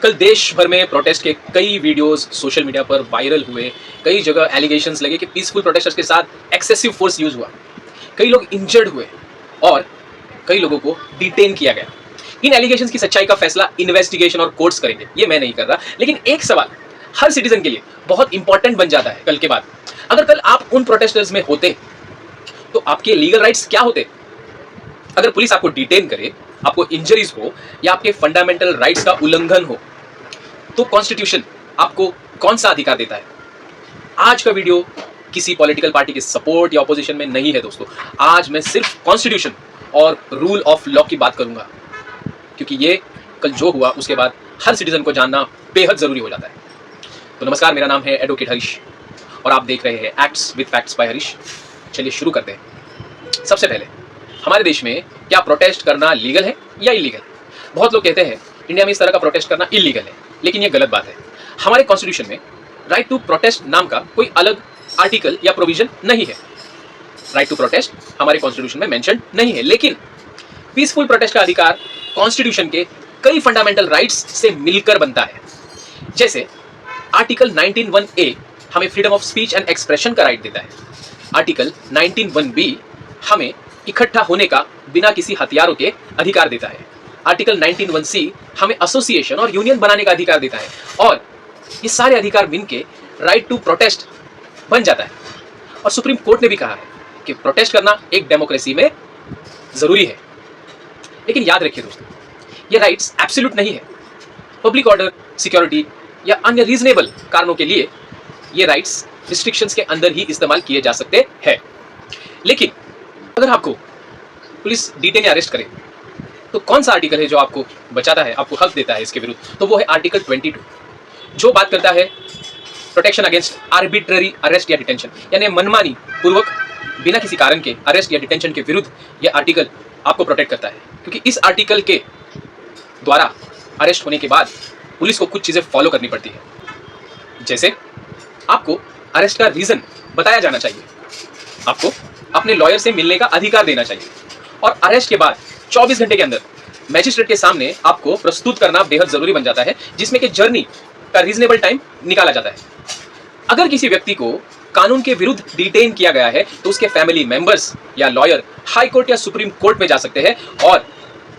कल देश भर में प्रोटेस्ट के कई वीडियोस सोशल मीडिया पर वायरल हुए। कई जगह एलिगेशंस लगे कि पीसफुल प्रोटेस्टर्स के साथ एक्सेसिव फोर्स यूज हुआ। कई लोग इंजर्ड हुए और कई लोगों को डिटेन किया गया। इन एलिगेशंस की सच्चाई का फैसला इन्वेस्टिगेशन और कोर्ट्स करेंगे, ये मैं नहीं कर रहा। लेकिन एक सवाल हर सिटीजन के लिए बहुत इंपॉर्टेंट बन जाता है कल के बाद। अगर कल आप उन प्रोटेस्टर्स में होते तो आपके लीगल राइट्स क्या होते? अगर पुलिस आपको डिटेन करे, आपको इंजरीज हो या आपके फंडामेंटल राइट्स का उल्लंघन हो, तो कॉन्स्टिट्यूशन आपको कौन सा अधिकार देता है? आज का वीडियो किसी पॉलिटिकल पार्टी के सपोर्ट या ऑपोजिशन में नहीं है दोस्तों। आज मैं सिर्फ कॉन्स्टिट्यूशन और रूल ऑफ लॉ की बात करूंगा, क्योंकि ये कल जो हुआ उसके बाद हर सिटीजन को जानना बेहद जरूरी हो जाता है। तो नमस्कार, मेरा नाम है एडवोकेट हरीश और आप देख रहे हैं acts with facts by Harish. चलिए शुरू करते हैं। सबसे पहले, हमारे देश में क्या प्रोटेस्ट करना लीगल है या इलीगल? बहुत लोग कहते हैं इंडिया में इस तरह का प्रोटेस्ट करना इलीगल है, लेकिन ये गलत बात है। हमारे कॉन्स्टिट्यूशन में राइट टू प्रोटेस्ट नाम का कोई अलग आर्टिकल या प्रोविजन नहीं है। राइट टू प्रोटेस्ट हमारे कॉन्स्टिट्यूशन में मेंशन नहीं है, लेकिन पीसफुल प्रोटेस्ट का अधिकार कॉन्स्टिट्यूशन के कई फंडामेंटल राइट्स से मिलकर बनता है। जैसे आर्टिकल 19(1)(a) हमें freedom of speech and expression का राइट देता है। आर्टिकल 19(1)(b) हमें इकट्ठा होने का बिना किसी हथियारों के अधिकार देता है। आर्टिकल 19(1)(c) हमें एसोसिएशन और यूनियन बनाने का अधिकार देता है। और ये सारे अधिकार मिलके राइट टू प्रोटेस्ट बन जाता है। और सुप्रीम कोर्ट ने भी कहा है कि प्रोटेस्ट करना एक डेमोक्रेसी में जरूरी है। लेकिन याद रखिए दोस्तों, ये राइट्स एब्सोल्यूट नहीं है। पब्लिक ऑर्डर, सिक्योरिटी या अन्य रीजनेबल कारणों के लिए ये राइट्स रिस्ट्रिक्शंस के अंदर ही इस्तेमाल किए जा सकते हैं। लेकिन अगर आपको पुलिस डिटेन या अरेस्ट करे, तो कौन सा आर्टिकल है जो आपको बचाता है, आपको हक देता है इसके विरुद्ध? तो वो है आर्टिकल 22, जो बात करता है प्रोटेक्शन अगेंस्ट आर्बिट्ररी अरेस्ट या डिटेंशन, यानी मनमानी पूर्वक बिना किसी कारण के अरेस्ट या डिटेंशन के विरुद्ध ये आर्टिकल आपको प्रोटेक्ट करता है। क्योंकि इस आर्टिकल के द्वारा अरेस्ट होने के बाद पुलिस को कुछ चीजें फॉलो करनी पड़ती है। जैसे आपको अरेस्ट का रीजन बताया जाना चाहिए, आपको अपने लॉयर से मिलने का अधिकार देना चाहिए, और अरेस्ट के बाद 24 घंटे के अंदर मैजिस्ट्रेट के सामने आपको प्रस्तुत करना बेहद जरूरी बन जाता है, जिसमें कि जर्नी का रीजनेबल टाइम निकाला जाता है। अगर किसी व्यक्ति को कानून के विरुद्ध डिटेन किया गया है, तो उसके फैमिली मेंबर्स या लॉयर हाई कोर्ट या सुप्रीम कोर्ट में जा सकते हैं। और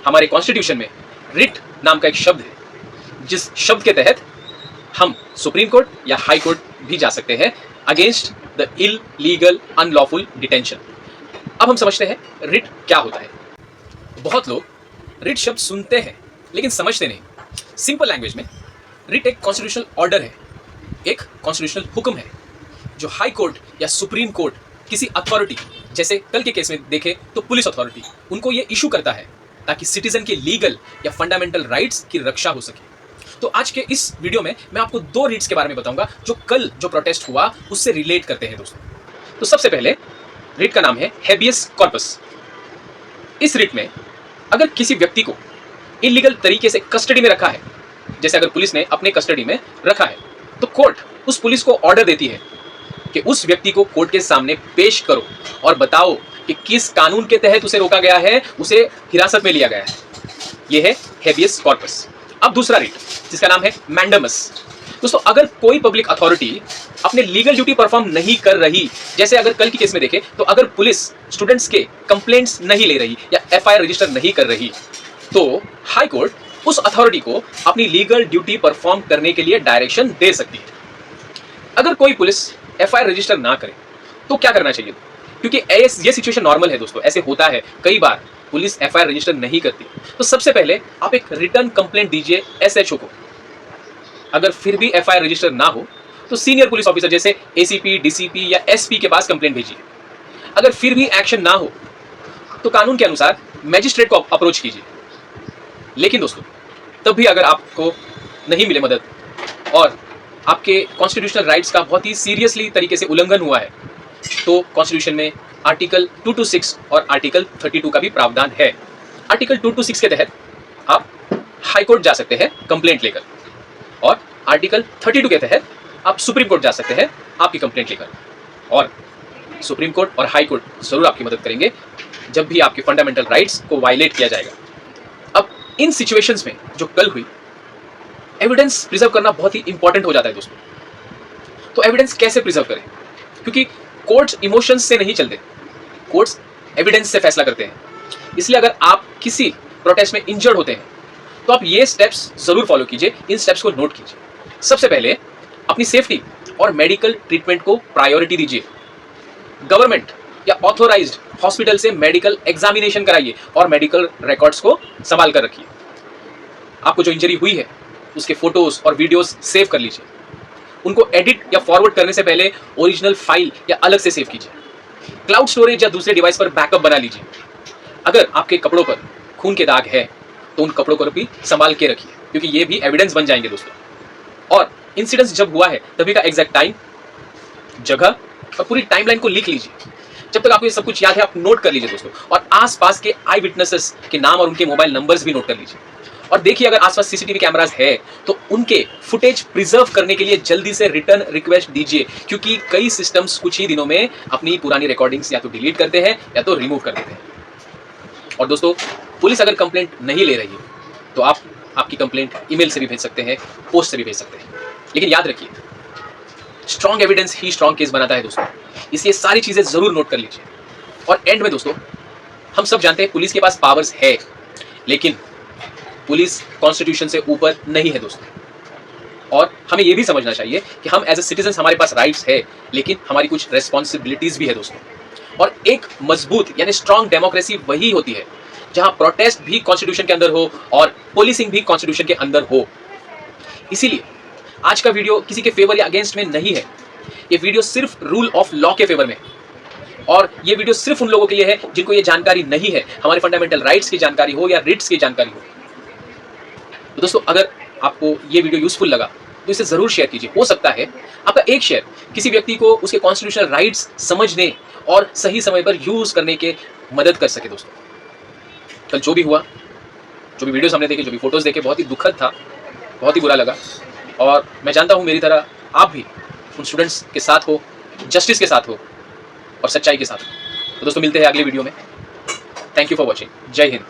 हमारे कॉन्स्टिट्यूशन में रिट नाम का एक शब्द है, जिस शब्द के तहत हम सुप्रीम कोर्ट या हाई कोर्ट भी जा सकते हैं against the illegal unlawful detention. अब हम समझते हैं रिट क्या होता है। बहुत लोग रिट शब्द सुनते हैं लेकिन समझते नहीं। सिंपल लैंग्वेज में रिट एक कॉन्स्टिट्यूशनल ऑर्डर है, एक कॉन्स्टिट्यूशनल हुक्म है, जो हाई कोर्ट या सुप्रीम कोर्ट किसी अथॉरिटी, जैसे कल के केस में देखें तो पुलिस अथॉरिटी, उनको ये इशू करता है ताकि सिटीजन के लीगल या फंडामेंटल राइट्स की रक्षा हो सके। तो आज के इस वीडियो में मैं आपको दो रिट्स के बारे में बताऊंगा जो कल जो प्रोटेस्ट हुआ उससे रिलेट करते हैं दोस्तों। तो सबसे पहले रिट का नाम है हेबियस कॉर्पस। इस रिट में अगर किसी व्यक्ति को इलीगल तरीके से कस्टडी में रखा है, जैसे अगर पुलिस ने अपने कस्टडी में रखा है, तो कोर्ट उस पुलिस को ऑर्डर देती है कि उस व्यक्ति को कोर्ट के सामने पेश करो और बताओ कि किस कानून के तहत उसे रोका गया है, उसे हिरासत में लिया गया है। यह है हेबियस कॉर्पस। अब दूसरा रिट जिसका नाम है मैंडेमस। दोस्तों, अगर कोई पब्लिक अथॉरिटी अपने लीगल ड्यूटी परफॉर्म नहीं कर रही, जैसे अगर कल की केस में देखें तो अगर पुलिस स्टूडेंट्स के कंप्लेंट्स नहीं ले रही या एफआईआर रजिस्टर नहीं कर रही, तो हाई कोर्ट उस अथॉरिटी को अपनी लीगल ड्यूटी परफॉर्म करने के लिए डायरेक्शन दे सकती है। अगर कोई पुलिस एफआईआर रजिस्टर ना करे तो क्या करना चाहिए? क्योंकि ये सिचुएशन नॉर्मल है दोस्तों, ऐसे होता है कई बार पुलिस एफआईआर रजिस्टर नहीं करती। तो सबसे पहले आप एक रिटर्न कंप्लेंट दीजिए एसएचओ को। अगर फिर भी एफआईआर रजिस्टर ना हो तो सीनियर पुलिस ऑफिसर जैसे एसीपी, डीसीपी या एसपी के पास कंप्लेंट भेजिए। अगर फिर भी एक्शन ना हो तो कानून के अनुसार मैजिस्ट्रेट को अप्रोच कीजिए। लेकिन दोस्तों, तब भी अगर आपको नहीं मिले मदद और आपके कॉन्स्टिट्यूशनल राइट्स का बहुत ही सीरियसली तरीके से उल्लंघन हुआ है, तो कॉन्स्टिट्यूशन में आर्टिकल 226 और आर्टिकल 32 का भी प्रावधान है। आर्टिकल 226 के तहत आप हाई कोर्ट जा सकते हैं कंप्लेंट लेकर, और आर्टिकल 32 के तहत आप सुप्रीम कोर्ट जा सकते हैं आपकी कंप्लेंट लेकर। और सुप्रीम कोर्ट और हाई कोर्ट जरूर आपकी मदद करेंगे जब भी आपके फंडामेंटल राइट्स को वायलेट किया जाएगा। अब इन सिचुएशंस में जो कल हुई, एविडेंस प्रिजर्व करना बहुत ही इंपॉर्टेंट हो जाता है दोस्तों। तो एविडेंस कैसे प्रिजर्व करें, क्योंकि कोर्ट्स इमोशंस से नहीं चलते, कोर्ट्स एविडेंस से फैसला करते हैं। इसलिए अगर आप किसी प्रोटेस्ट में इंजर्ड होते हैं तो आप ये स्टेप्स जरूर फॉलो कीजिए, इन स्टेप्स को नोट कीजिए। सबसे पहले अपनी सेफ्टी और मेडिकल ट्रीटमेंट को प्रायोरिटी दीजिए। गवर्नमेंट या ऑथोराइज्ड हॉस्पिटल से मेडिकल एग्जामिनेशन कराइए और मेडिकल रिकॉर्ड्स को संभाल कर रखिए। आपको जो इंजरी हुई है उसके फोटोज और वीडियोस सेव कर लीजिए। उनको एडिट या फॉरवर्ड करने से पहले ओरिजिनल फाइल या अलग से सेव कीजिए। क्लाउड स्टोरेज या दूसरे डिवाइस पर बैकअप बना लीजिए। अगर आपके कपड़ों पर खून के दाग है तो उन कपड़ों को भी संभाल के रखिए, क्योंकि ये भी एविडेंस बन जाएंगे दोस्तों। और इंसिडेंस जब हुआ है तभी का एग्जैक्ट टाइम, जगह और पूरी टाइमलाइन को लिख लीजिए। जब तक आपको ये सब कुछ याद है आप नोट कर लीजिए दोस्तों। और आसपास के आई विटनेसेस के नाम और उनके मोबाइल नंबर्स भी नोट कर लीजिए। और देखिए अगर आसपास सीसीटीवी कैमरास है तो उनके फुटेज प्रिजर्व करने के लिए जल्दी से रिटर्न रिक्वेस्ट दीजिए, क्योंकि कई सिस्टम्स कुछ ही दिनों में अपनी पुरानी रिकॉर्डिंग्स या तो डिलीट करते हैं या तो रिमूव कर देते हैं। और दोस्तों, पुलिस अगर कंप्लेंट नहीं ले रही है तो आप आपकी कंप्लेंट ईमेल से भी भेज सकते हैं, पोस्ट से भी भेज सकते हैं। लेकिन याद रखिए, स्ट्रॉन्ग एविडेंस ही स्ट्रॉन्ग केस बनाता है दोस्तों, इसलिए सारी चीजें जरूर नोट कर लीजिए। और एंड में दोस्तों, हम सब जानते हैं पुलिस के पास पावर्स है, लेकिन पुलिस कॉन्स्टिट्यूशन से ऊपर नहीं है दोस्तों। और हमें यह भी समझना चाहिए कि हम एज ए सिटीजन हमारे पास राइट्स है, लेकिन हमारी कुछ रेस्पॉन्सिबिलिटीज भी है दोस्तों। और एक मजबूत यानी स्ट्रॉन्ग डेमोक्रेसी वही होती है जहां प्रोटेस्ट भी कॉन्स्टिट्यूशन के अंदर हो और पुलिसिंग भी कॉन्स्टिट्यूशन के अंदर हो। इसीलिए आज का वीडियो किसी के फेवर या अगेंस्ट में नहीं है, ये वीडियो सिर्फ रूल ऑफ लॉ के फेवर में है। और ये वीडियो सिर्फ उन लोगों के लिए है जिनको ये जानकारी नहीं है, हमारे फंडामेंटल राइट्स की जानकारी हो या रिट्स की जानकारी हो। तो दोस्तों, अगर आपको ये वीडियो यूजफुल लगा तो इसे जरूर शेयर कीजिए। हो सकता है आपका एक शेयर किसी व्यक्ति को उसके कॉन्स्टिट्यूशनल राइट्स समझने और सही समय पर यूज करने के मदद कर सके दोस्तों। कल जो भी हुआ, जो भी वीडियोस हमने देखे, जो भी फोटोज देखे, बहुत ही दुखद था, बहुत ही बुरा लगा। और मैं जानता हूँ मेरी तरह आप भी उन स्टूडेंट्स के साथ हो, जस्टिस के साथ हो और सच्चाई के साथ हो। तो दोस्तों, मिलते हैं अगले वीडियो में। Thank you for watching. जय हिंद।